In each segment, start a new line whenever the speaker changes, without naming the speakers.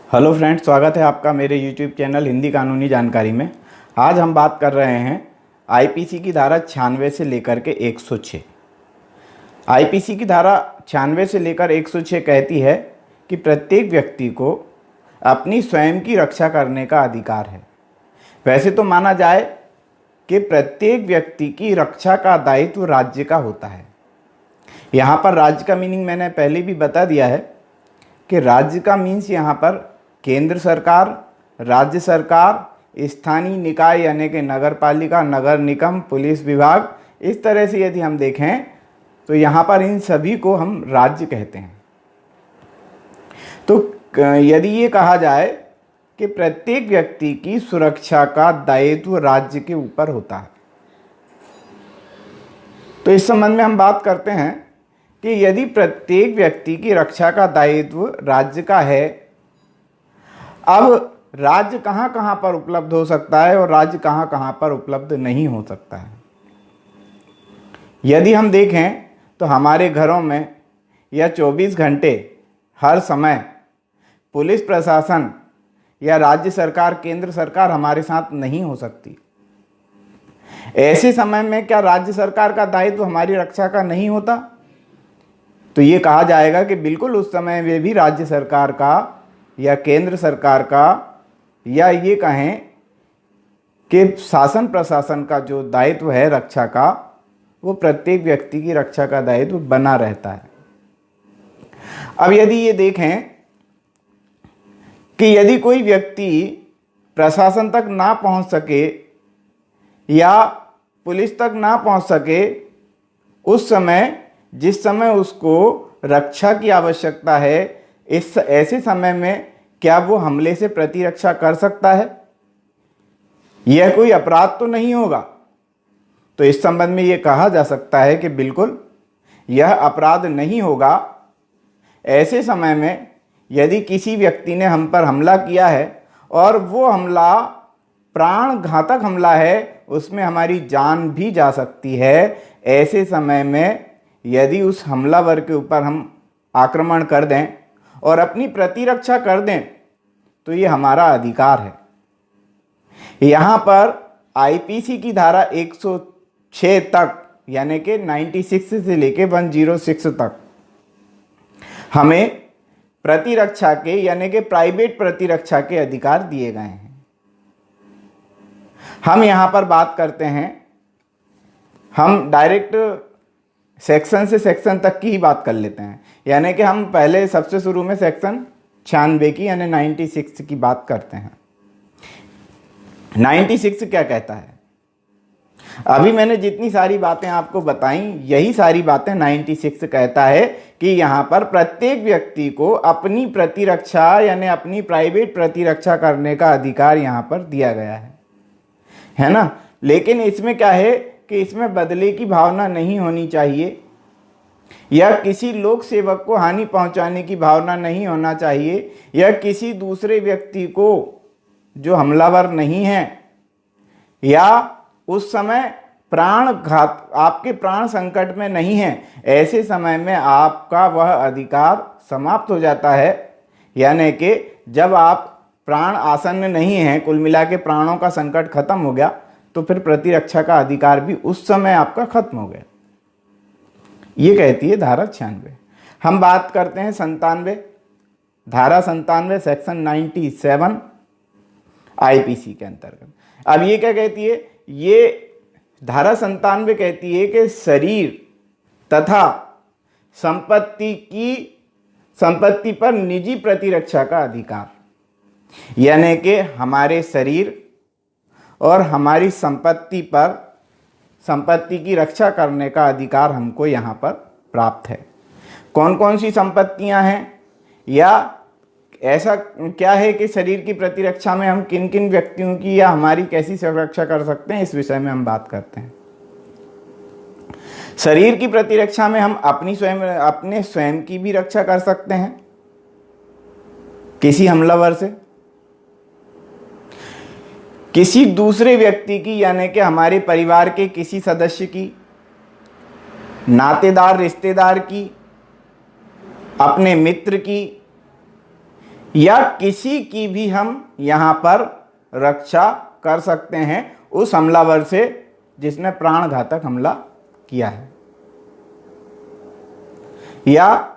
Hello friends, स्वागत है आपका मेरे यूट्यूब चैनल हिंदी कानूनी जानकारी में। आज हम बात कर रहे हैं आईपीसी की धारा 96 से लेकर के 106। आईपीसी की धारा 96 से लेकर 106 कहती है कि प्रत्येक व्यक्ति को अपनी स्वयं की रक्षा करने का अधिकार है। वैसे तो माना जाए कि प्रत्येक व्यक्ति की रक्षा का दायित्व राज्य का होता है। यहाँ पर राज्य का मीनिंग मैंने पहले भी बता दिया है कि राज्य का मीन्स यहाँ पर केंद्र सरकार, राज्य सरकार, स्थानीय निकाय यानी कि नगर पालिका, नगर निगम, पुलिस विभाग, इस तरह से यदि हम देखें तो यहाँ पर इन सभी को हम राज्य कहते हैं। तो यदि ये कहा जाए कि प्रत्येक व्यक्ति की सुरक्षा का दायित्व राज्य के ऊपर होता है, तो इस संबंध में हम बात करते हैं कि यदि प्रत्येक व्यक्ति की रक्षा का दायित्व राज्य का है, अब राज्य कहाँ कहाँ पर उपलब्ध हो सकता है और राज्य कहाँ कहाँ पर उपलब्ध नहीं हो सकता है। यदि हम देखें तो हमारे घरों में या 24 घंटे हर समय पुलिस प्रशासन या राज्य सरकार, केंद्र सरकार हमारे साथ नहीं हो सकती। ऐसे समय में क्या राज्य सरकार का दायित्व हमारी रक्षा का नहीं होता? तो ये कहा जाएगा कि बिल्कुल उस समय में भी राज्य सरकार का या केंद्र सरकार का, या ये कहें कि शासन प्रशासन का जो दायित्व है रक्षा का, वो प्रत्येक व्यक्ति की रक्षा का दायित्व बना रहता है। अब यदि ये देखें कि यदि कोई व्यक्ति प्रशासन तक ना पहुंच सके या पुलिस तक ना पहुंच सके, उस समय जिस समय उसको रक्षा की आवश्यकता है, इस ऐसे समय में क्या वो हमले से प्रतिरक्षा कर सकता है? यह कोई अपराध तो नहीं होगा। तो इस संबंध में ये कहा जा सकता है कि बिल्कुल यह अपराध नहीं होगा। ऐसे समय में यदि किसी व्यक्ति ने हम पर हमला किया है और वो हमला प्राण घातक हमला है, उसमें हमारी जान भी जा सकती है, ऐसे समय में यदि उस हमलावर के ऊपर हम आक्रमण कर दें और अपनी प्रतिरक्षा कर दें, तो ये हमारा अधिकार है। यहाँ पर आईपीसी की धारा 106 तक यानी कि 96 से लेके 106 तक हमें प्रतिरक्षा के यानी कि प्राइवेट प्रतिरक्षा के अधिकार दिए गए हैं। हम यहाँ पर बात करते हैं, हम डायरेक्ट सेक्शन से सेक्शन तक की ही बात कर लेते हैं। यानी कि हम पहले सबसे शुरू में सेक्शन 96 की यानी 96 की बात करते हैं। 96 क्या कहता है? अभी मैंने जितनी सारी बातें आपको बताई, यही सारी बातें 96 कहता है कि यहाँ पर प्रत्येक व्यक्ति को अपनी प्रतिरक्षा यानी अपनी प्राइवेट प्रतिरक्षा करने का अधिकार यहाँ पर दिया गया है ना। लेकिन इसमें क्या है कि इसमें बदले की भावना नहीं होनी चाहिए या किसी लोक सेवक को हानि पहुंचाने की भावना नहीं होना चाहिए, या किसी दूसरे व्यक्ति को जो हमलावर नहीं है या उस समय प्राण घात आपके प्राण संकट में नहीं है, ऐसे समय में आपका वह अधिकार समाप्त हो जाता है। यानी कि जब आप प्राण आसन्न नहीं हैं, कुल मिला के प्राणों का संकट खत्म हो गया, तो फिर प्रतिरक्षा का अधिकार भी उस समय आपका खत्म हो गया। ये कहती है धारा 96। हम बात करते हैं 97, धारा 97 सेक्शन 97 आईपीसी के अंतर्गत। अब ये क्या कहती है? ये धारा 97 कहती है कि शरीर तथा संपत्ति पर निजी प्रतिरक्षा का अधिकार, यानी कि हमारे शरीर और हमारी संपत्ति पर संपत्ति की रक्षा करने का अधिकार हमको यहाँ पर प्राप्त है। कौन कौन सी संपत्तियाँ हैं, या ऐसा क्या है कि शरीर की प्रतिरक्षा में हम किन किन व्यक्तियों की या हमारी कैसी सुरक्षा कर सकते हैं, इस विषय में हम बात करते हैं। शरीर की प्रतिरक्षा में हम अपने स्वयं की भी रक्षा कर सकते हैं किसी हमलावर से, किसी दूसरे व्यक्ति की यानी कि हमारे परिवार के किसी सदस्य की, नातेदार रिश्तेदार की, अपने मित्र की, या किसी की भी हम यहां पर रक्षा कर सकते हैं उस हमलावर से जिसने प्राणघातक हमला किया है, या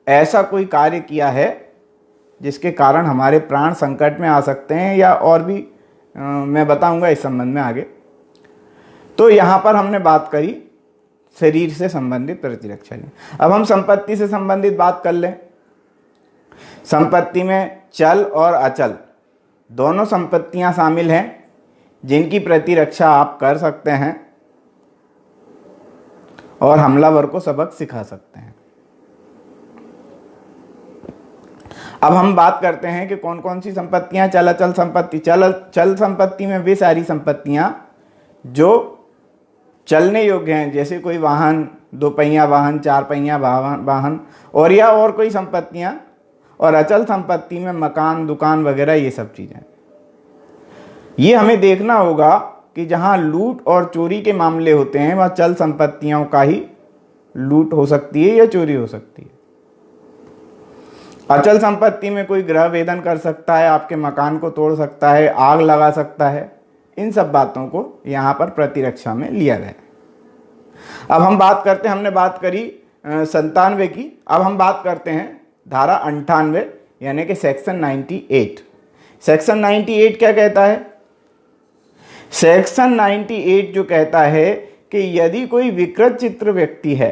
ऐसा कोई कार्य किया है जिसके कारण हमारे प्राण संकट में आ सकते हैं, या और भी मैं बताऊंगा इस संबंध में आगे। तो यहां पर हमने बात करी शरीर से संबंधित प्रतिरक्षा की। अब हम संपत्ति से संबंधित बात कर लें। संपत्ति में चल और अचल दोनों संपत्तियां शामिल हैं जिनकी प्रतिरक्षा आप कर सकते हैं और हमलावर को सबक सिखा सकते हैं। अब हम बात करते हैं कि कौन कौन सी संपत्तियां चल अचल संपत्ति। चल संपत्ति में वे सारी संपत्तियां जो चलने योग्य हैं, जैसे कोई वाहन, 2 पहिया वाहन, 4 पहिया वाहन और या और कोई संपत्तियां। और अचल संपत्ति में मकान, दुकान वगैरह ये सब चीजें। ये हमें देखना होगा कि जहां लूट और चोरी के मामले होते हैं वहां चल संपत्तियों का ही लूट हो सकती है या चोरी हो सकती है। अचल संपत्ति में कोई गृह भेदन कर सकता है, आपके मकान को तोड़ सकता है, आग लगा सकता है। इन सब बातों को यहां पर प्रतिरक्षा में लिया गया। अब हम बात करते हैं, हमने बात करी 97 की, अब हम बात करते हैं धारा 98 यानी कि सेक्शन 98। सेक्शन 98 क्या कहता है? सेक्शन 98 जो कहता है कि यदि कोई विकृत चित्र व्यक्ति है,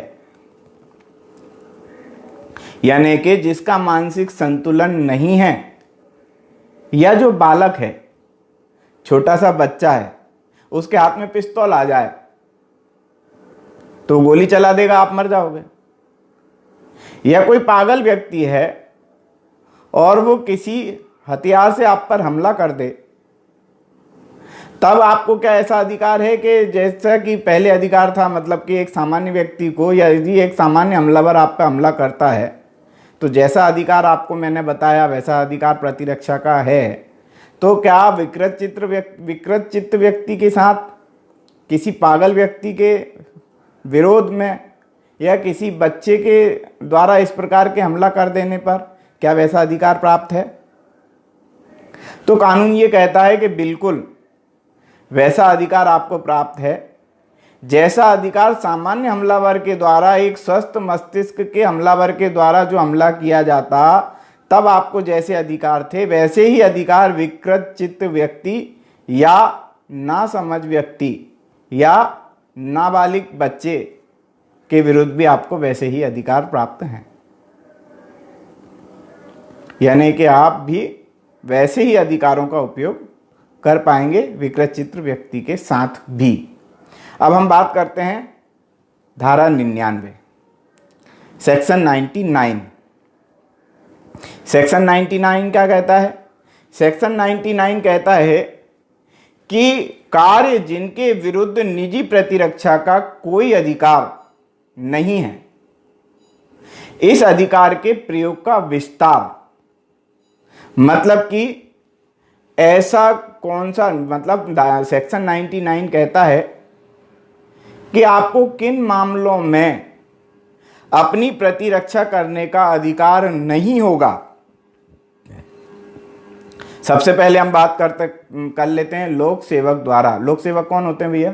यानी कि जिसका मानसिक संतुलन नहीं है, या जो बालक है, छोटा सा बच्चा है, उसके हाथ में पिस्तौल आ जाए तो गोली चला देगा, आप मर जाओगे। या कोई पागल व्यक्ति है और वो किसी हथियार से आप पर हमला कर दे, तब आपको क्या ऐसा अधिकार है कि जैसा कि पहले अधिकार था, मतलब कि एक सामान्य व्यक्ति को, या यदि एक सामान्य हमलावर आप पर हमला करता है तो जैसा अधिकार आपको मैंने बताया वैसा अधिकार प्रतिरक्षा का है। तो क्या विकृत चित्त व्यक्ति के साथ किसी पागल व्यक्ति के विरोध में या किसी बच्चे के द्वारा इस प्रकार के हमला कर देने पर क्या वैसा अधिकार प्राप्त है? तो कानून ये कहता है कि बिल्कुल वैसा अधिकार आपको प्राप्त है जैसा अधिकार सामान्य हमलावर के द्वारा, एक स्वस्थ मस्तिष्क के हमलावर के द्वारा जो हमला किया जाता तब आपको जैसे अधिकार थे, वैसे ही अधिकार विकृत चित्त व्यक्ति या नासमझ व्यक्ति या नाबालिग बच्चे के विरुद्ध भी आपको वैसे ही अधिकार प्राप्त हैं। यानी कि आप भी वैसे ही अधिकारों का उपयोग कर पाएंगे विकृत चित्र व्यक्ति के साथ भी। अब हम बात करते हैं धारा 99 सेक्शन 99। सेक्शन 99 क्या कहता है? सेक्शन 99 कहता है कि कार्य जिनके विरुद्ध निजी प्रतिरक्षा का कोई अधिकार नहीं है, इस अधिकार के प्रयोग का विस्तार, मतलब कि ऐसा कौन सा, मतलब सेक्शन 99 कहता है कि आपको किन मामलों में अपनी प्रतिरक्षा करने का अधिकार नहीं होगा। सबसे पहले हम बात कर लेते हैं लोक सेवक द्वारा। लोक सेवक कौन होते हैं भैया?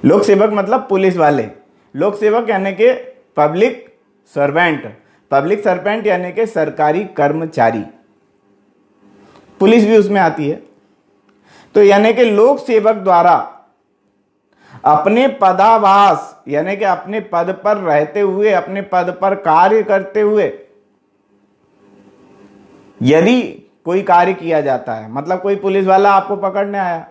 लोक सेवक मतलब पुलिस वाले। लोक सेवक यानी कि पब्लिक सर्वेंट। पब्लिक सर्वेंट यानी कि सरकारी कर्मचारी, पुलिस भी उसमें आती है। तो यानी कि लोक सेवक द्वारा अपने पदावास यानी कि अपने पद पर रहते हुए, अपने पद पर कार्य करते हुए यदि कोई कार्य किया जाता है, मतलब कोई पुलिस वाला आपको पकड़ने आया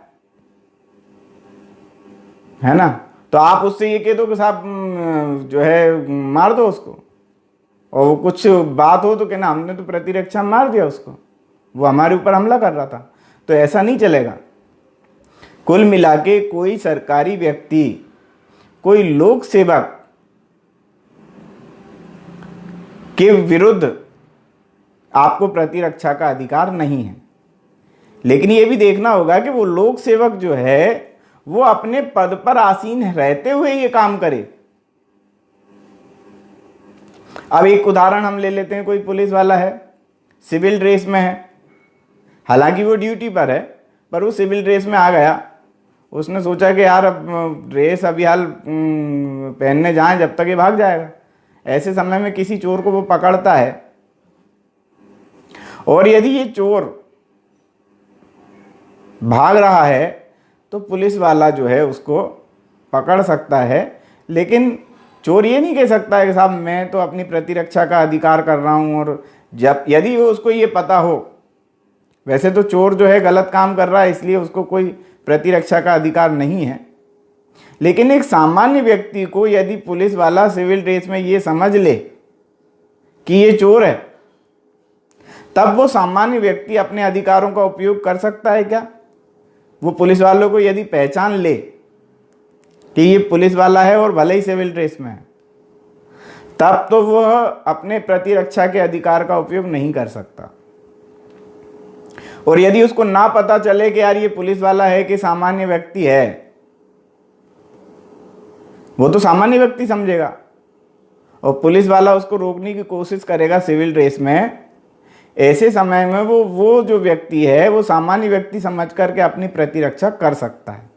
है ना, तो आप उससे ये कह दो कि साहब जो है मार दो उसको, और वो कुछ बात हो तो कहना हमने तो प्रतिरक्षा मार दिया उसको, वो हमारे ऊपर हमला कर रहा था। तो ऐसा नहीं चलेगा। कुल मिला के कोई सरकारी व्यक्ति, कोई लोक सेवक के विरुद्ध आपको प्रतिरक्षा का अधिकार नहीं है। लेकिन यह भी देखना होगा कि वो लोक सेवक जो है वो अपने पद पर आसीन रहते हुए ये काम करे। अब एक उदाहरण हम ले लेते हैं। कोई पुलिस वाला है, सिविल ड्रेस में है, हालांकि वो ड्यूटी पर है, पर वो सिविल ड्रेस में आ गया। उसने सोचा कि यार अब ड्रेस अभी हाल पहनने जाएं, जब तक ये भाग जाएगा। ऐसे समय में किसी चोर को वो पकड़ता है, और यदि ये चोर भाग रहा है तो पुलिस वाला जो है उसको पकड़ सकता है, लेकिन चोर ये नहीं कह सकता है कि साहब मैं तो अपनी प्रतिरक्षा का अधिकार कर रहा हूं। और जब यदि वो उसको ये पता हो, वैसे तो चोर जो है गलत काम कर रहा है, इसलिए उसको कोई प्रतिरक्षा का अधिकार नहीं है, लेकिन एक सामान्य व्यक्ति को यदि पुलिस वाला सिविल ड्रेस में ये समझ ले कि ये चोर है, तब वो सामान्य व्यक्ति अपने अधिकारों का उपयोग कर सकता है क्या? वो पुलिस वालों को यदि पहचान ले कि ये पुलिस वाला है और भले ही सिविल ड्रेस में है, तब तो वह अपने प्रतिरक्षा के अधिकार का उपयोग नहीं कर सकता। और यदि उसको ना पता चले कि यार ये पुलिस वाला है कि सामान्य व्यक्ति है, वो तो सामान्य व्यक्ति समझेगा, और पुलिस वाला उसको रोकने की कोशिश करेगा सिविल ड्रेस में। ऐसे समय में वो जो व्यक्ति है वो सामान्य व्यक्ति समझ करके अपनी प्रतिरक्षा कर सकता है।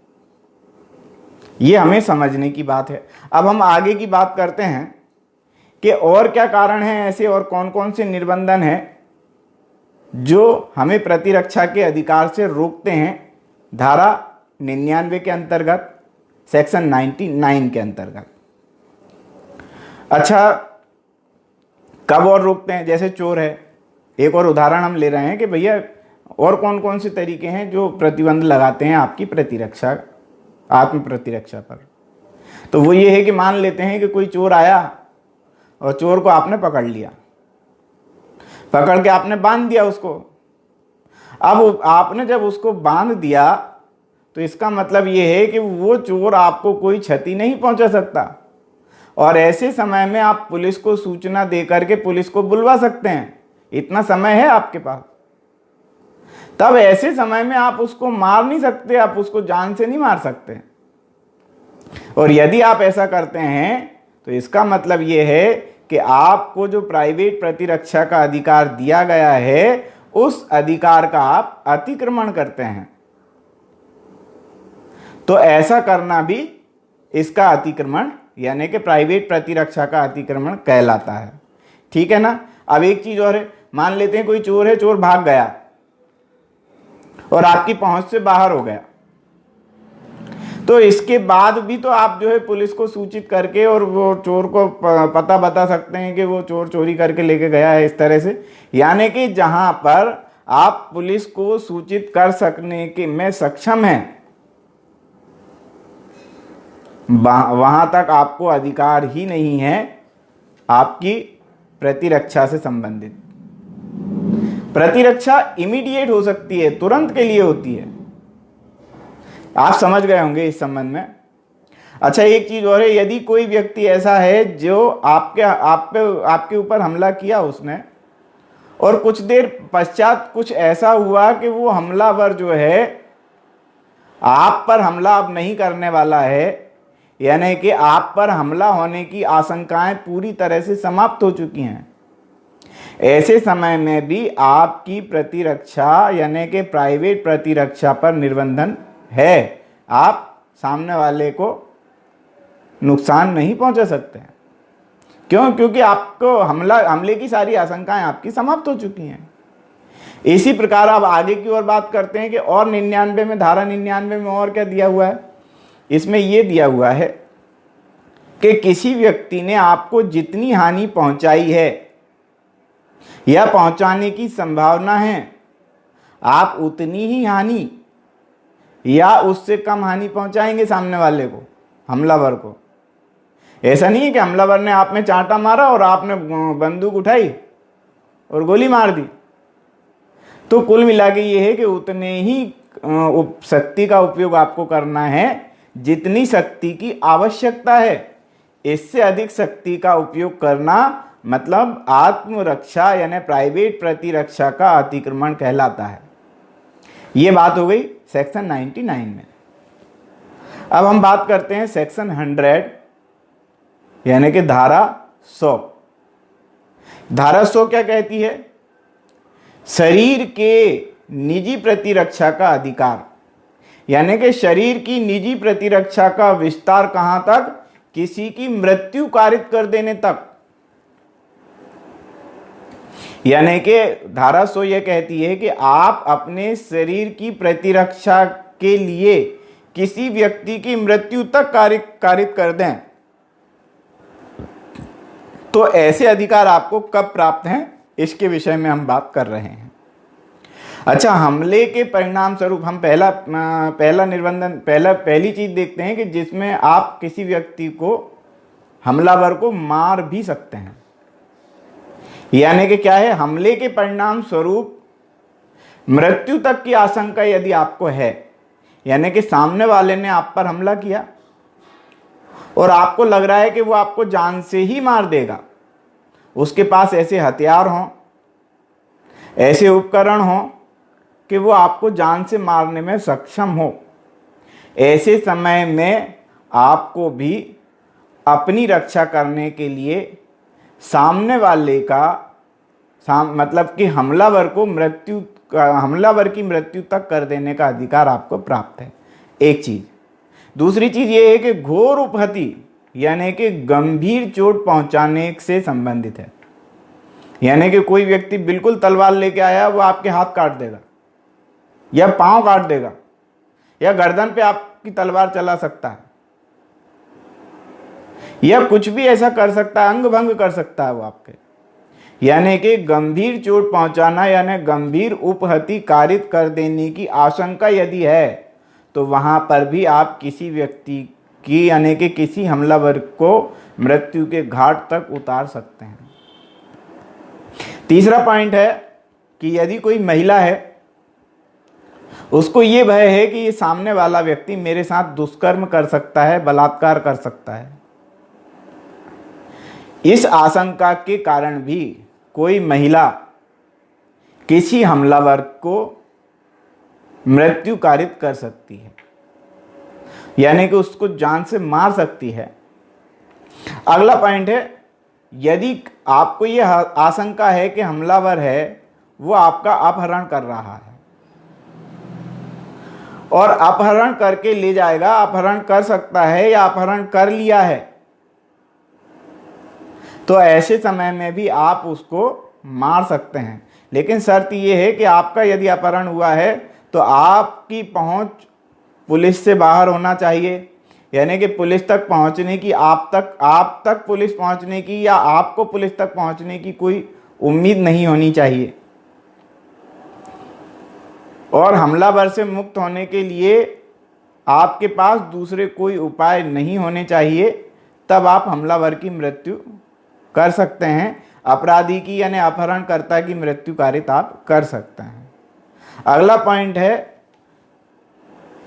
ये हमें समझने की बात है। अब हम आगे की बात करते हैं कि और क्या कारण हैं ऐसे, और कौन कौन से निर्बंधन हैं जो हमें प्रतिरक्षा के अधिकार से रोकते हैं धारा 99 के अंतर्गत, सेक्शन 99 के अंतर्गत। अच्छा, कब और रोकते हैं? जैसे चोर है, एक और उदाहरण हम ले रहे हैं कि भैया और कौन कौन से तरीके हैं जो प्रतिबंध लगाते हैं आपकी प्रतिरक्षा, आत्म प्रतिरक्षा पर। तो वो ये है कि मान लेते हैं कि कोई चोर आया और चोर को आपने पकड़ लिया, पकड़ के आपने बांध दिया उसको। अब आपने जब उसको बांध दिया तो इसका मतलब ये है कि वो चोर आपको कोई क्षति नहीं पहुंचा सकता, और ऐसे समय में आप पुलिस को सूचना दे करके पुलिस को बुलवा सकते हैं, इतना समय है आपके पास। तब ऐसे समय में आप उसको मार नहीं सकते, आप उसको जान से नहीं मार सकते। और यदि आप ऐसा करते हैं तो इसका मतलब ये है कि आपको जो प्राइवेट प्रतिरक्षा का अधिकार दिया गया है, उस अधिकार का आप अतिक्रमण करते हैं। तो ऐसा करना भी इसका अतिक्रमण यानी कि प्राइवेट प्रतिरक्षा का अतिक्रमण कहलाता है। ठीक है ना? अब एक चीज और है, मान लेते हैं कोई चोर है, चोर भाग गया और आपकी पहुंच से बाहर हो गया, तो इसके बाद भी तो आप जो है पुलिस को सूचित करके और वो चोर को पता बता सकते हैं कि वो चोर चोरी करके लेके गया है, इस तरह से। यानी कि जहां पर आप पुलिस को सूचित कर सकने के में सक्षम हैं, वहां तक आपको अधिकार ही नहीं है आपकी प्रतिरक्षा से संबंधित। प्रतिरक्षा इमीडिएट हो सकती है, तुरंत के लिए होती है। आप समझ गए होंगे इस संबंध में। अच्छा, एक चीज और है, यदि कोई व्यक्ति ऐसा है जो आपके ऊपर हमला किया उसने, और कुछ देर पश्चात कुछ ऐसा हुआ कि वो हमलावर जो है आप पर हमला अब नहीं करने वाला है, यानी कि आप पर हमला होने की आशंकाएं पूरी तरह से समाप्त हो चुकी हैं, ऐसे समय में भी आपकी प्रतिरक्षा यानी कि प्राइवेट प्रतिरक्षा पर निर्बंधन है। आप सामने वाले को नुकसान नहीं पहुंचा सकते हैं। क्यों? क्योंकि आपको हमले की सारी आशंकाएं आपकी समाप्त हो चुकी हैं। इसी प्रकार अब आगे की ओर बात करते हैं कि और 99 में, धारा 99 में और क्या दिया हुआ है? इसमें यह दिया हुआ है कि किसी व्यक्ति ने आपको जितनी हानि पहुंचाई है या पहुंचाने की संभावना है, आप उतनी ही हानि या उससे कम हानि पहुंचाएंगे सामने वाले को, हमलावर को। ऐसा नहीं है कि हमलावर ने आप में चांटा मारा और आपने बंदूक उठाई और गोली मार दी। तो कुल मिला के ये है कि उतने ही शक्ति का उपयोग आपको करना है जितनी शक्ति की आवश्यकता है। इससे अधिक शक्ति का उपयोग करना मतलब आत्मरक्षा यानी प्राइवेट प्रतिरक्षा का अतिक्रमण कहलाता है। ये बात हो गई सेक्शन 99 में। अब हम बात करते हैं सेक्शन 100 यानी कि धारा 100। धारा 100 क्या कहती है शरीर के निजी प्रतिरक्षा का अधिकार, यानी कि शरीर की निजी प्रतिरक्षा का विस्तार कहां तक? किसी की मृत्यु कारित कर देने तक। यानी कि धारा 100 यह कहती है कि आप अपने शरीर की प्रतिरक्षा के लिए किसी व्यक्ति की मृत्यु तक कारित कर दें। तो ऐसे अधिकार आपको कब प्राप्त हैं, इसके विषय में हम बात कर रहे हैं। अच्छा, हमले के परिणाम स्वरूप हम पहली चीज देखते हैं कि जिसमें आप किसी व्यक्ति को, हमलावर को मार भी सकते हैं। यानी कि क्या है? हमले के परिणाम स्वरूप मृत्यु तक की आशंका यदि आपको है, यानी कि सामने वाले ने आप पर हमला किया और आपको लग रहा है कि वो आपको जान से ही मार देगा, उसके पास ऐसे हथियार हों, ऐसे उपकरण हों कि वो आपको जान से मारने में सक्षम हो, ऐसे समय में आपको भी अपनी रक्षा करने के लिए सामने वाले का मतलब कि हमलावर की मृत्यु तक कर देने का अधिकार आपको प्राप्त है। एक चीज। दूसरी चीज ये है कि घोर उपहति यानी कि गंभीर चोट पहुंचाने से संबंधित है। यानी कि कोई व्यक्ति बिल्कुल तलवार लेके आया, वो आपके हाथ काट देगा या पांव काट देगा या गर्दन पे आपकी तलवार चला सकता है या कुछ भी ऐसा कर सकता है, अंग भंग कर सकता है वो आपके। यानी कि गंभीर चोट पहुंचाना यानी गंभीर उपहति कारित कर देने की आशंका यदि है, तो वहां पर भी आप किसी व्यक्ति की यानी कि किसी हमलावर को मृत्यु के घाट तक उतार सकते हैं। तीसरा पॉइंट है कि यदि कोई महिला है, उसको ये भय है कि ये सामने वाला व्यक्ति मेरे साथ दुष्कर्म कर सकता है, बलात्कार कर सकता है। इस आशंका के कारण भी कोई महिला किसी हमलावर को मृत्यु कारित कर सकती है, यानी कि उसको जान से मार सकती है। अगला पॉइंट है, यदि आपको यह आशंका है कि हमलावर है वो आपका अपहरण कर रहा है और अपहरण करके ले जाएगा, अपहरण कर सकता है या अपहरण कर लिया है, तो ऐसे समय में भी आप उसको मार सकते हैं। लेकिन शर्त यह है कि आपका यदि अपहरण हुआ है तो आपकी पहुंच पुलिस से बाहर होना चाहिए, यानी कि पुलिस तक पहुंचने की आप तक पुलिस पहुंचने की या आपको पुलिस तक पहुंचने की कोई उम्मीद नहीं होनी चाहिए। और हमलावर से मुक्त होने के लिए आपके पास दूसरे कोई उपाय नहीं होने चाहिए, तब आप हमलावर की मृत्यु कर सकते हैं। अपराधी की यानी अपहरणकर्ता की मृत्यु कारित आप कर सकते हैं। अगला पॉइंट है,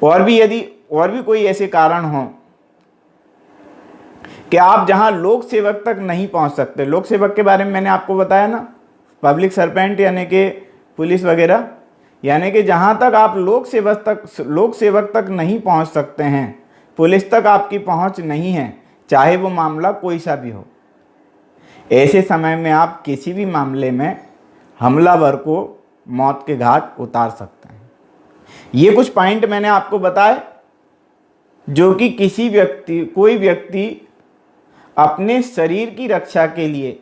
और भी कोई ऐसे कारण हो कि आप जहां लोक सेवक तक नहीं पहुंच सकते। लोक सेवक के बारे में मैंने आपको बताया ना, पब्लिक सर्वेंट यानी कि पुलिस वगैरह, यानी कि जहां तक आप लोक सेवक तक नहीं पहुंच सकते हैं, पुलिस तक आपकी पहुंच नहीं है, चाहे वो मामला कोई सा भी हो, ऐसे समय में आप किसी भी मामले में हमलावर को मौत के घाट उतार सकते हैं। ये कुछ पॉइंट मैंने आपको बताए जो कि कोई व्यक्ति अपने शरीर की रक्षा के लिए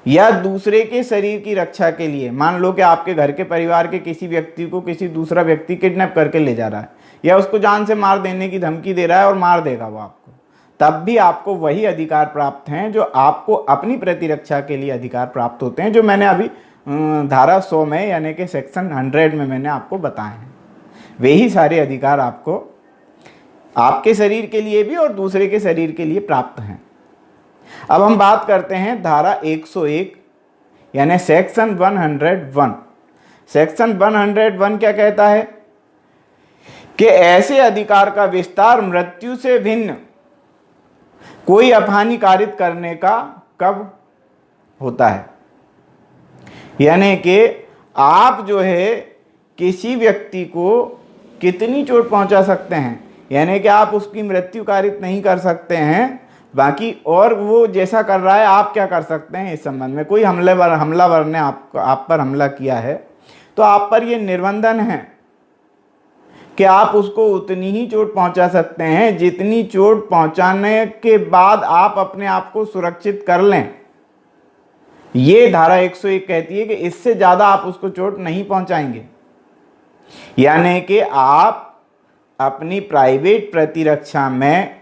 या दूसरे के शरीर की रक्षा के लिए, मान लो कि आपके घर के परिवार के किसी व्यक्ति को किसी दूसरा व्यक्ति किडनैप करके ले जा रहा है या उसको जान से मार देने की धमकी दे रहा है और मार देगा वो आपको, तब भी आपको वही अधिकार प्राप्त हैं जो आपको अपनी प्रतिरक्षा के लिए अधिकार प्राप्त होते हैं, जो मैंने अभी धारा 100 में यानी कि सेक्शन 100 में मैंने आपको बताए हैं। वही सारे अधिकार आपको आपके शरीर के लिए भी और दूसरे के शरीर के लिए प्राप्त हैं। अब हम बात करते हैं धारा 101 यानी सेक्शन 101। सेक्शन 101 क्या कहता है कि ऐसे अधिकार का विस्तार मृत्यु से भिन्न कोई अपहानि कारित करने का कब होता है। यानी कि आप जो है किसी व्यक्ति को कितनी चोट पहुंचा सकते हैं, यानी कि आप उसकी मृत्यु कारित नहीं कर सकते हैं, बाकी और वो जैसा कर रहा है, आप क्या कर सकते हैं इस संबंध में? कोई हमलावर ने आप पर हमला किया है, तो आप पर ये निर्बंधन है कि आप उसको उतनी ही चोट पहुंचा सकते हैं जितनी चोट पहुंचाने के बाद आप अपने आप को सुरक्षित कर लें। ये धारा 101 कहती है कि इससे ज्यादा आप उसको चोट नहीं पहुंचाएंगे। यानी कि आप अपनी प्राइवेट प्रतिरक्षा में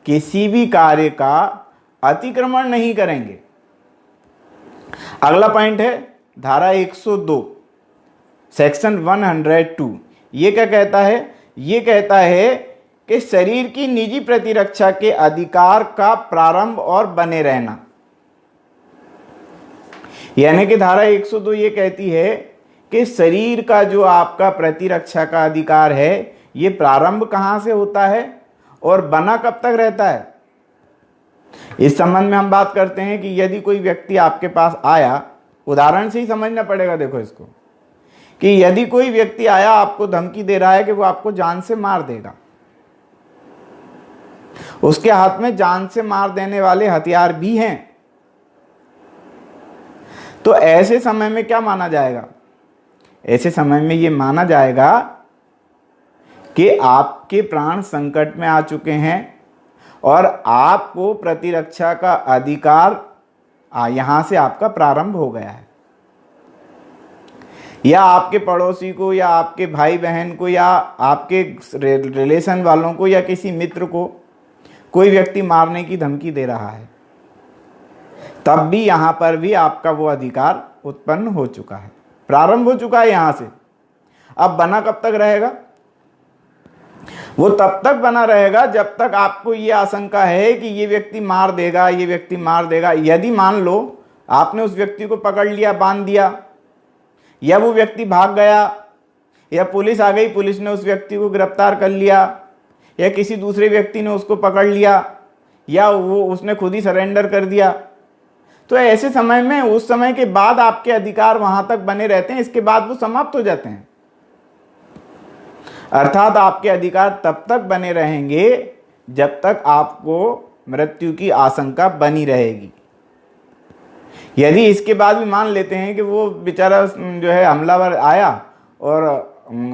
किसी भी कार्य का अतिक्रमण नहीं करेंगे। अगला पॉइंट है धारा 102 सेक्शन 102। ये क्या कहता है? ये कहता है कि शरीर की निजी प्रतिरक्षा के अधिकार का प्रारंभ और बने रहना। यानी कि धारा 102 ये कहती है कि शरीर का जो आपका प्रतिरक्षा का अधिकार है, ये प्रारंभ कहां से होता है और बना कब तक रहता है। इस संबंध में हम बात करते हैं कि यदि कोई व्यक्ति आपके पास आया, उदाहरण से ही समझना पड़ेगा, देखो इसको, कि यदि कोई व्यक्ति आया आपको धमकी दे रहा है कि वो आपको जान से मार देगा, उसके हाथ में जान से मार देने वाले हथियार भी हैं, तो ऐसे समय में क्या माना जाएगा? ऐसे समय में ये माना जाएगा कि आपके प्राण संकट में आ चुके हैं और आपको प्रतिरक्षा का अधिकार यहां से आपका प्रारंभ हो गया है। या आपके पड़ोसी को या आपके भाई बहन को या आपके रिलेशन वालों को या किसी मित्र को कोई व्यक्ति मारने की धमकी दे रहा है, तब भी यहां पर भी आपका वो अधिकार उत्पन्न हो चुका है, प्रारंभ हो चुका है यहां से। अब बना कब तक रहेगा? वो तब तक बना रहेगा जब तक आपको ये आशंका है कि ये व्यक्ति मार देगा, ये व्यक्ति मार देगा। यदि मान लो आपने उस व्यक्ति को पकड़ लिया, बांध दिया, या वो व्यक्ति भाग गया, या पुलिस आ गई, पुलिस ने उस व्यक्ति को गिरफ्तार कर लिया, या किसी दूसरे व्यक्ति ने उसको पकड़ लिया, या वो उसने खुद ही सरेंडर कर दिया, तो ऐसे समय में उस समय के बाद आपके अधिकार वहां तक बने रहते हैं, इसके बाद वो समाप्त हो जाते हैं। अर्थात आपके अधिकार तब तक बने रहेंगे जब तक आपको मृत्यु की आशंका बनी रहेगी। यदि इसके बाद भी मान लेते हैं कि वो बेचारा जो है हमलावर आया और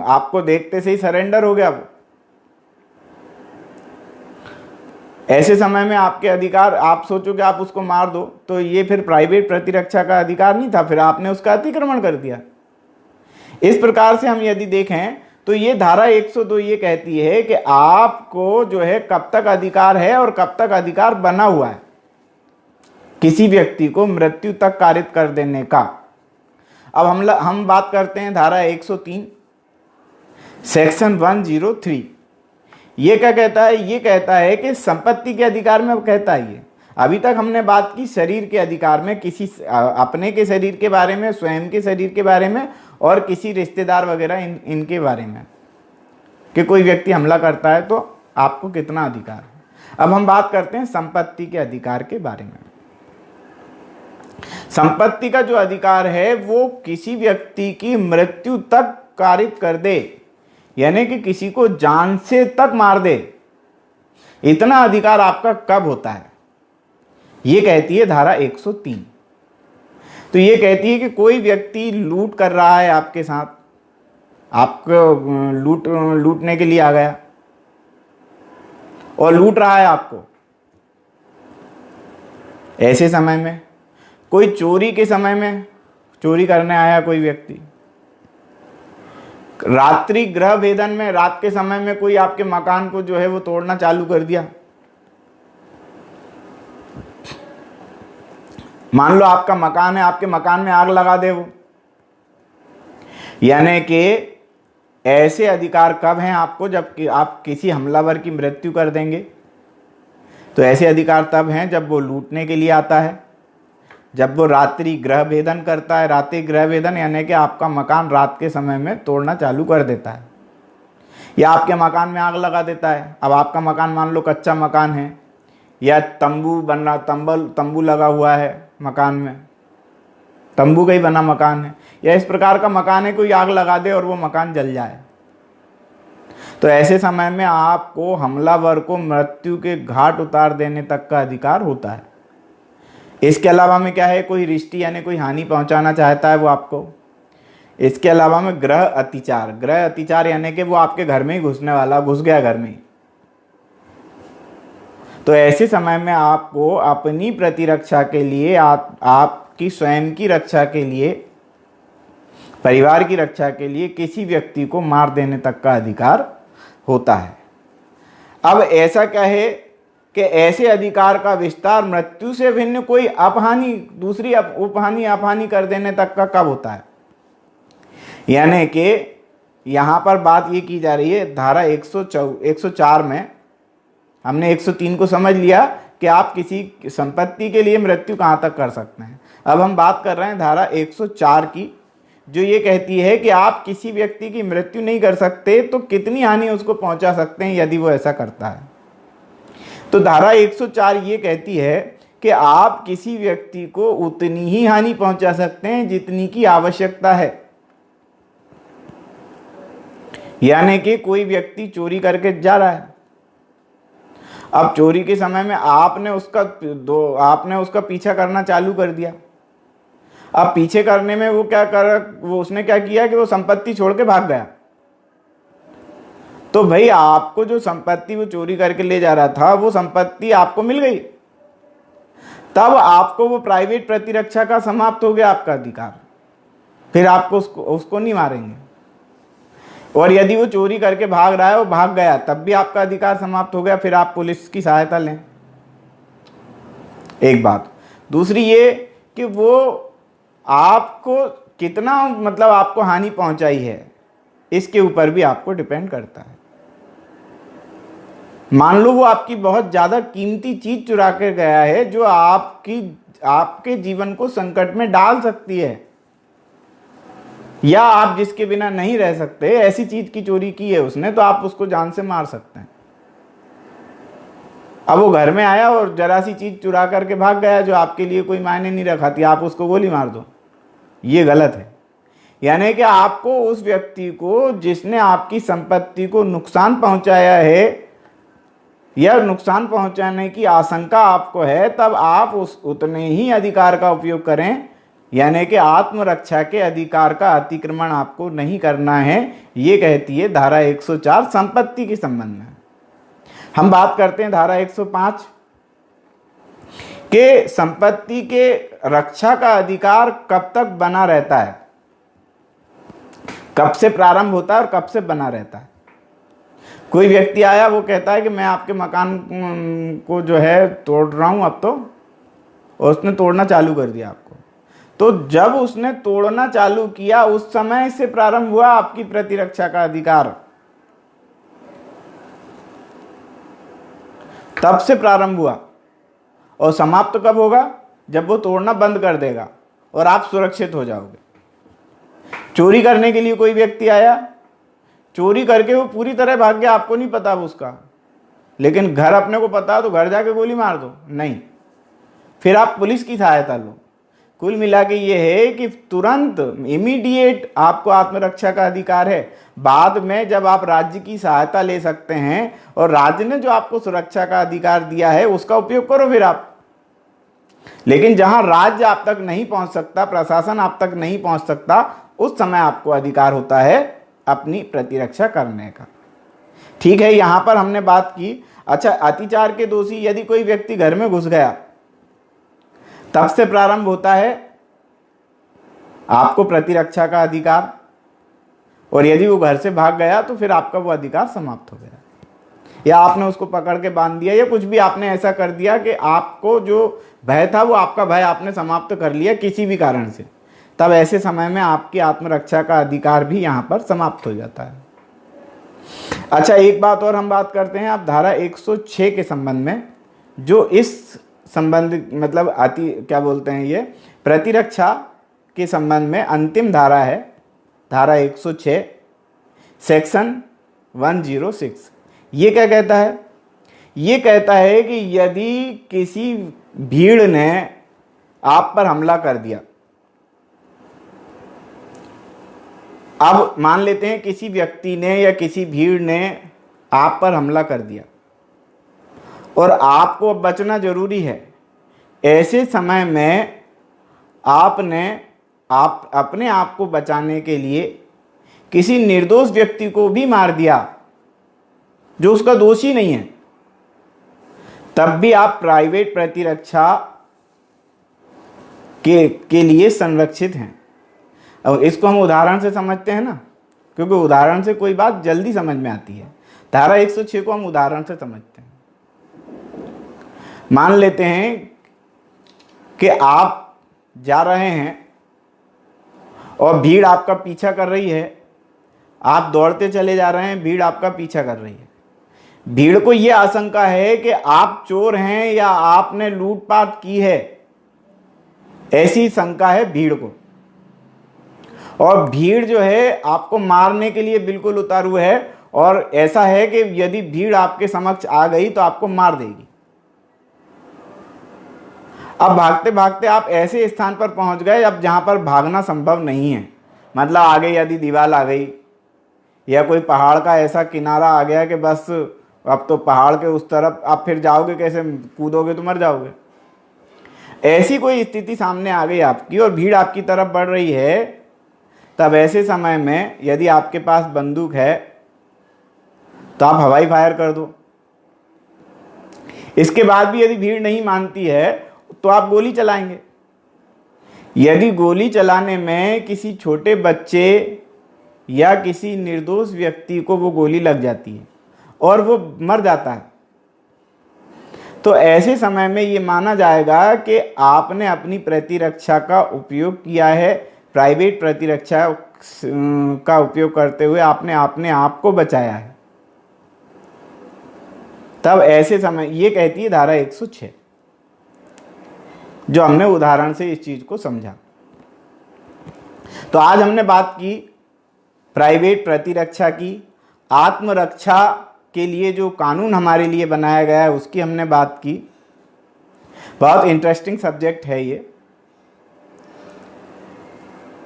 आपको देखते से ही सरेंडर हो गया, ऐसे समय में आपके अधिकार, आप सोचो कि आप उसको मार दो, तो ये फिर प्राइवेट प्रतिरक्षा का अधिकार नहीं था, फिर आपने उसका अतिक्रमण कर दिया। इस प्रकार से हम यदि देखें तो ये धारा 102 ये कहती है कि आपको जो है कब तक अधिकार है और कब तक अधिकार बना हुआ है किसी व्यक्ति को मृत्यु तक कारित कर देने का। अब हम बात करते हैं धारा 103 सेक्शन 103। ये क्या कहता है? ये कहता है कि संपत्ति के अधिकार में कहता है ये। अभी तक हमने बात की शरीर के अधिकार में, किसी अपने के शरीर के बारे में, स्वयं के शरीर के बारे में, और किसी रिश्तेदार वगैरह इनके बारे में, कि कोई व्यक्ति हमला करता है तो आपको कितना अधिकार है। अब हम बात करते हैं संपत्ति के अधिकार के बारे में। संपत्ति का जो अधिकार है वो किसी व्यक्ति की मृत्यु तक कारित कर दे, यानी कि किसी को जान से तक मार दे, इतना अधिकार आपका कब होता है? ये कहती है धारा 103। तो ये कहती है कि कोई व्यक्ति लूट कर रहा है आपके साथ, आपको लूटने के लिए आ गया और लूट रहा है आपको। ऐसे समय में कोई चोरी के समय में चोरी करने आया कोई व्यक्ति, रात्रि गृह भेदन में रात के समय में कोई आपके मकान को जो है वो तोड़ना चालू कर दिया। मान लो आपका मकान है, आपके मकान में आग लगा दे वो, यानी कि ऐसे अधिकार कब हैं आपको? जब आप किसी हमलावर की मृत्यु कर देंगे। तो ऐसे अधिकार तब हैं जब वो लूटने के लिए आता है, जब वो रात्रि गृह भेदन करता है। रात्रि गृह भेदन यानी कि आपका मकान रात के समय में तोड़ना चालू कर देता है, या आपके मकान में आग लगा देता है। अब आपका मकान मान लो कच्चा मकान है, या तंबू बन रहा, तंबू लगा हुआ है मकान में, तंबू का ही बना मकान है, या इस प्रकार का मकान है, कोई आग लगा दे और वो मकान जल जाए, तो ऐसे समय में आपको हमलावर को मृत्यु के घाट उतार देने तक का अधिकार होता है। इसके अलावा में क्या है, कोई रिष्टि यानी कोई हानि पहुंचाना चाहता है वो आपको। इसके अलावा में ग्रह अतिचार यानी कि वो आपके घर में ही घुसने वाला, घुस गया घर में ही। तो ऐसे समय में आपको अपनी प्रतिरक्षा के लिए, आपकी स्वयं की रक्षा के लिए, परिवार की रक्षा के लिए किसी व्यक्ति को मार देने तक का अधिकार होता है। अब ऐसा क्या है कि ऐसे अधिकार का विस्तार मृत्यु से भिन्न कोई अपहानि, दूसरी अपहानि कर देने तक का कब होता है? यानी कि यहां पर बात ये की जा रही है, धारा 104 में हमने 103 को समझ लिया कि आप किसी संपत्ति के लिए मृत्यु कहां तक कर सकते हैं। अब हम बात कर रहे हैं धारा 104 की, जो ये कहती है कि आप किसी व्यक्ति की मृत्यु नहीं कर सकते तो कितनी हानि उसको पहुंचा सकते हैं यदि वो ऐसा करता है। तो धारा 104 ये कहती है कि आप किसी व्यक्ति को उतनी ही हानि पहुंचा सकते हैं जितनी की आवश्यकता है। यानी कि कोई व्यक्ति चोरी करके जा रहा है, अब चोरी के समय में आपने उसका पीछा करना चालू कर दिया। अब पीछे करने में उसने क्या किया कि वो संपत्ति छोड़ के भाग गया। तो भाई आपको जो संपत्ति वो चोरी करके ले जा रहा था वो संपत्ति आपको मिल गई, तब आपको वो प्राइवेट प्रतिरक्षा का समाप्त हो गया आपका अधिकार। फिर आपको उसको नहीं मारेंगे। और यदि वो चोरी करके भाग रहा है, वो भाग गया, तब भी आपका अधिकार समाप्त हो गया, फिर आप पुलिस की सहायता लें। एक बात। दूसरी ये कि वो आपको कितना आपको हानि पहुंचाई है, इसके ऊपर भी आपको डिपेंड करता है। मान लो वो आपकी बहुत ज्यादा कीमती चीज चुरा कर गया है जो आपके जीवन को संकट में डाल सकती है, या आप जिसके बिना नहीं रह सकते, ऐसी चीज की चोरी की है उसने, तो आप उसको जान से मार सकते हैं। अब वो घर में आया और जरा सी चीज चुरा करके भाग गया जो आपके लिए कोई मायने नहीं रखाती, आप उसको गोली मार दो, ये गलत है। यानी कि आपको उस व्यक्ति को जिसने आपकी संपत्ति को नुकसान पहुंचाया है या नुकसान पहुंचाने की आशंका आपको है, तब आप उतने ही अधिकार का उपयोग करें। यानी कि आत्मरक्षा के अधिकार का अतिक्रमण आपको नहीं करना है, ये कहती है धारा 104 संपत्ति के संबंध में। हम बात करते हैं धारा 105 के संपत्ति के रक्षा का अधिकार कब तक बना रहता है, कब से प्रारंभ होता है और कब से बना रहता है। कोई व्यक्ति आया, वो कहता है कि मैं आपके मकान को जो है तोड़ रहा हूं अब तो, और उसने तोड़ना चालू कर दिया आपको। तो जब उसने तोड़ना चालू किया उस समय से प्रारंभ हुआ आपकी प्रतिरक्षा का अधिकार, तब से प्रारंभ हुआ। और समाप्त कब होगा? जब वो तोड़ना बंद कर देगा और आप सुरक्षित हो जाओगे। चोरी करने के लिए कोई व्यक्ति आया, चोरी करके वो पूरी तरह भाग गया, आपको नहीं पता उसका, लेकिन घर अपने को पता, तो घर जाके गोली मार दो? नहीं, फिर आप पुलिस की सहायता लो। कुल मिला के ये है कि तुरंत इमीडिएट आपको आत्मरक्षा का अधिकार है। बाद में जब आप राज्य की सहायता ले सकते हैं और राज्य ने जो आपको सुरक्षा का अधिकार दिया है उसका उपयोग करो फिर आप। लेकिन जहां राज्य आप तक नहीं पहुंच सकता, प्रशासन आप तक नहीं पहुंच सकता, उस समय आपको अधिकार होता है अपनी प्रतिरक्षा करने का। ठीक है, यहां पर हमने बात की। अच्छा, अतिचार के दोषी यदि कोई व्यक्ति घर में घुस गया, तब से प्रारंभ होता है आपको प्रतिरक्षा का अधिकार, और यदि वो घर से भाग गया तो फिर आपका वो अधिकार समाप्त हो गया। या आपने उसको पकड़ के बांध दिया, या कुछ भी आपने ऐसा कर दिया कि आपको जो भय था वो आपका भय आपने समाप्त कर लिया किसी भी कारण से, तब ऐसे समय में आपकी आत्मरक्षा का अधिकार भी यहां पर समाप्त हो जाता है। अच्छा, एक बात और हम बात करते हैं आप धारा 106 के संबंध में, जो इस संबंध ये प्रतिरक्षा के संबंध में अंतिम धारा है, धारा 106 सेक्शन 106। ये क्या कहता है? ये कहता है कि यदि किसी भीड़ ने आप पर हमला कर दिया, अब मान लेते हैं किसी व्यक्ति ने या किसी भीड़ ने आप पर हमला कर दिया और आपको अब बचना जरूरी है। ऐसे समय में आप अपने आप को बचाने के लिए किसी निर्दोष व्यक्ति को भी मार दिया जो उसका दोषी नहीं है, तब भी आप प्राइवेट प्रतिरक्षा के लिए संरक्षित हैं। अब इसको हम उदाहरण से समझते हैं ना, क्योंकि उदाहरण से कोई बात जल्दी समझ में आती है। धारा 106 को हम उदाहरण से समझते हैं। मान लेते हैं कि आप जा रहे हैं और भीड़ आपका पीछा कर रही है। आप दौड़ते चले जा रहे हैं, भीड़ आपका पीछा कर रही है। भीड़ को यह आशंका है कि आप चोर हैं या आपने लूटपाट की है, ऐसी शंका है भीड़ को। और भीड़ जो है आपको मारने के लिए बिल्कुल उतारू है, और ऐसा है कि यदि भीड़ आपके समक्ष आ गई तो आपको मार देगी। अब भागते भागते आप ऐसे स्थान पर पहुंच गए अब जहां पर भागना संभव नहीं है। मतलब आगे यदि दीवार आ गई या कोई पहाड़ का ऐसा किनारा आ गया कि बस अब तो पहाड़ के उस तरफ आप फिर जाओगे कैसे, कूदोगे तो मर जाओगे। ऐसी कोई स्थिति सामने आ गई आपकी और भीड़ आपकी तरफ बढ़ रही है, तब ऐसे समय में यदि आपके पास बंदूक है तो आप हवाई फायर कर दो। इसके बाद भी यदि भीड़ नहीं मानती है तो आप गोली चलाएंगे। यदि गोली चलाने में किसी छोटे बच्चे या किसी निर्दोष व्यक्ति को वो गोली लग जाती है और वो मर जाता है, तो ऐसे समय में ये माना जाएगा कि आपने अपनी प्रतिरक्षा का उपयोग किया है। प्राइवेट प्रतिरक्षा का उपयोग करते हुए आपने अपने आप को बचाया है। तब ऐसे समय ये कहती है धारा 106, जो हमने उदाहरण से इस चीज को समझा। तो आज हमने बात की प्राइवेट प्रतिरक्षा की। आत्मरक्षा के लिए जो कानून हमारे लिए बनाया गया है उसकी हमने बात की। बहुत इंटरेस्टिंग सब्जेक्ट है ये।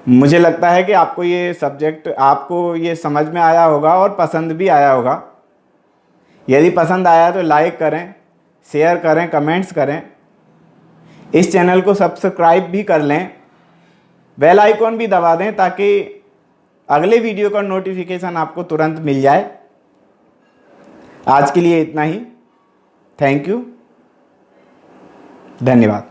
मुझे लगता है कि आपको ये सब्जेक्ट, आपको ये समझ में आया होगा और पसंद भी आया होगा। यदि पसंद आया तो लाइक करें, शेयर करें, कमेंट्स करें। इस चैनल को सब्सक्राइब भी कर लें, बेल आइकॉन भी दबा दें ताकि अगले वीडियो का नोटिफिकेशन आपको तुरंत मिल जाए। आज के लिए इतना ही। थैंक यू, धन्यवाद।